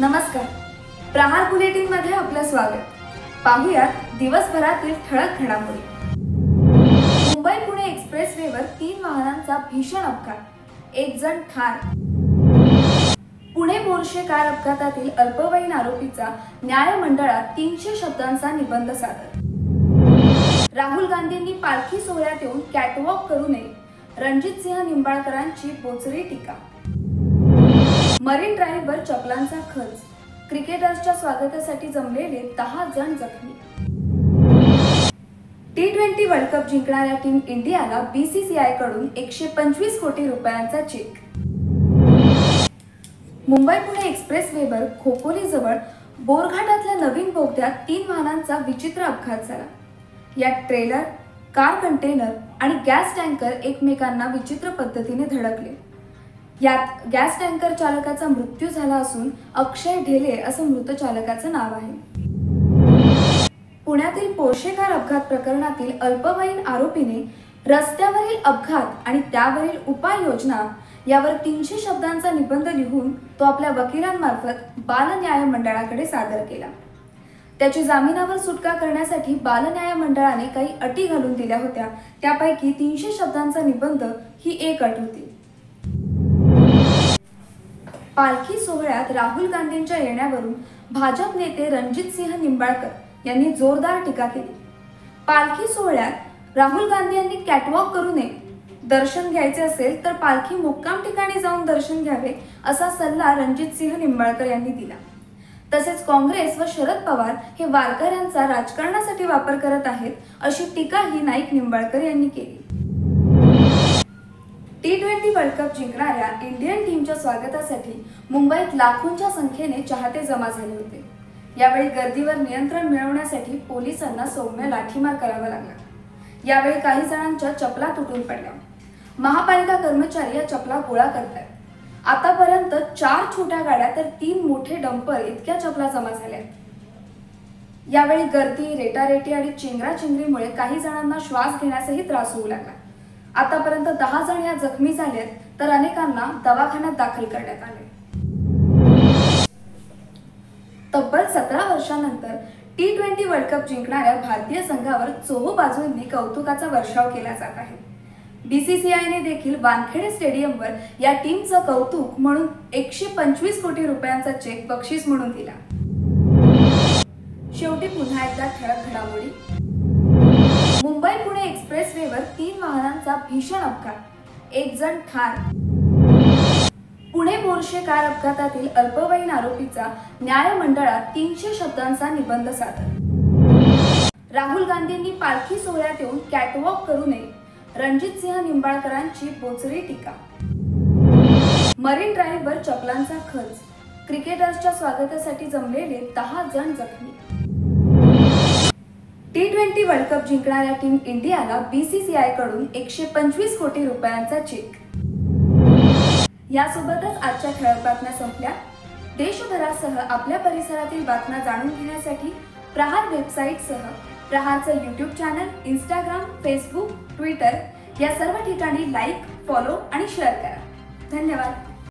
नमस्कार. प्रहार बुलेटिन मध्ये आपलं स्वागत. पाहुयात दिवसभरातील ठळक घडामोडी. मुंबई पुणे एक्सप्रेसवेवर 3 वाहनांचा भीषण अपघात, 1 जण ठार. पुणे बोरशे कार अपघातातील अल्पवयीन आरोपीचा न्यायमंडळात 300 शब्दांचा निबंध सादर. राहुल गांधींनी पालखी सोहळ्यात येऊन कॅटवॉक करू नये, रणजितसिंह निंबाळकरांची बोचरी टीका. मरीन ड्राईव्हवर चपलांचा खच, क्रिकेटर्सच्या स्वागतासाठी जमलेले 10 जण जखमी. T20 वर्ल्ड कप जिंकणाऱ्या टीम इंडियाला BCCI कडून 125 कोटी रुपयांचा चेक. मुंबई पुणे एक्सप्रेसवेवर खोपोलीजवळ बोरघाटातल्या नवीन बोगद्यात 3 वाहनांचा विचित्र अपघात झाला. यात ट्रेलर, कार कंटेनर आणि गॅस टँकर एकमेकांना विचित्र पद्धतीने धडकले. यात गॅस टँकर चालकाचा मृत्यू झाला असून अक्षय ढेले असं मृत चालकाचं नाव आहे. पुण्यातील पोर्शे कार अपघात प्रकरणातील अल्पवयीन आरोपीने रस्त्यावरील अपघात आणि त्यावरील उपाययोजना यावर 300 शब्दांचा निबंध लिहून तो आपल्या वकिलांमार्फत बाल न्याय मंडळाकडे सादर केला. त्याची जामिनावर सुटका करण्यासाठी बाल न्याय मंडळाने काही अटी घालून दिल्या होत्या. त्यापैकी 300 शब्दांचा निबंध ही एक अट होती. पालखी सोहळ्यात राहुल गांधींच्या येण्यावरून भाजप नेते रणजितसिंह निंबाळकर यांनी जोरदार टीका केली. पालखी सोहळ्यात राहुल गांधी यांनी कॅटवॉक करू नये, दर्शन घ्यायचे असेल तर पालखी मुक्काम ठिकाणी जाऊन दर्शन घ्यावे असा सल्ला रणजितसिंह निंबाळकर यांनी दिला. तसेच काँग्रेस व शरद पवार हे वारकऱ्यांचा राजकारणासाठी वापर करत आहेत अशी टीकाही नाईक निंबाळकर यांनी केली. T20 वर्ल्ड कप जिंकणाऱ्या इंडियन टीमच्या स्वागतासाठी मुंबईत लाखोंच्या संख्येने चाहते जमा झाले होते. यावेळी गर्दीवर नियंत्रण मिळवण्यासाठी पोलिसांना सौम्य लाठीमार करावा लागला. यावेळी काही जणांच्या चपला तुटून पडल्या. महापालिका कर्मचारी या चपला गोळा करतात. आतापर्यंत 4 छोट्या गाड्या तर 3 मोठे डंपर इतक्या चपला जमा झाल्या. यावेळी गर्दी, रेटारेटी आणि चेंगराचेंगरीमुळे काही जणांना श्वास घेण्यासही त्रास होऊ लागला. आतापर्यंत 10 जण या जखमी झालेत तर अनेकांना दवाखान्यात दाखल करण्यात आले. तब्बल 17 वर्षांनंतर T20 वर्ल्ड कप जिंकणाऱ्या भारतीय संघावर चोहोबाजूंनी कौतुकाचा वर्षाव केला जात आहे. BCCIने देखील वानखेडे स्टेडियमवर या टीमचं कौतुक म्हणून 125 कोटी रुपयांचा चेक बक्षीस म्हणून दिला. शेवटी पुन्हा एकदा ठळक घडामोडी. मुंबई पुणे एक्सप्रेसवेवर 3 वाहनांचा भीषण अपघात, 1 जण ठार. पुणे बोरशे कार अपघातातील अल्पवयीन आरोपीचा न्यायमंडळात 300 शब्दांचा निबंध सादर. राहुल गांधींनी पालखी सोहळ्यात येऊन कॅटवॉक करू नये, रणजितसिंह निंबाळकरांची बोचरी टीका. मरीन ड्राईव्हवर चपलांचा खच, क्रिकेटर्सच्या स्वागतासाठी जमलेले 10 जण जखमी. T20 वर्ल्ड कप जिंकणाऱ्या टीम इंडियाला BCCI कडून 125 कोटी रुपयांचा चेक. यासोबतच आजच्या ठळक बातम्या संपल्या. देशभरासह आपल्या परिसरातील बातम्या जाणून घेण्यासाठी प्रहार वेबसाईटसह प्रहारचं YouTube channel, Instagram, Facebook, Twitter या सर्व ठिकाणी लाईक, फॉलो आणि शेअर करा. धन्यवाद.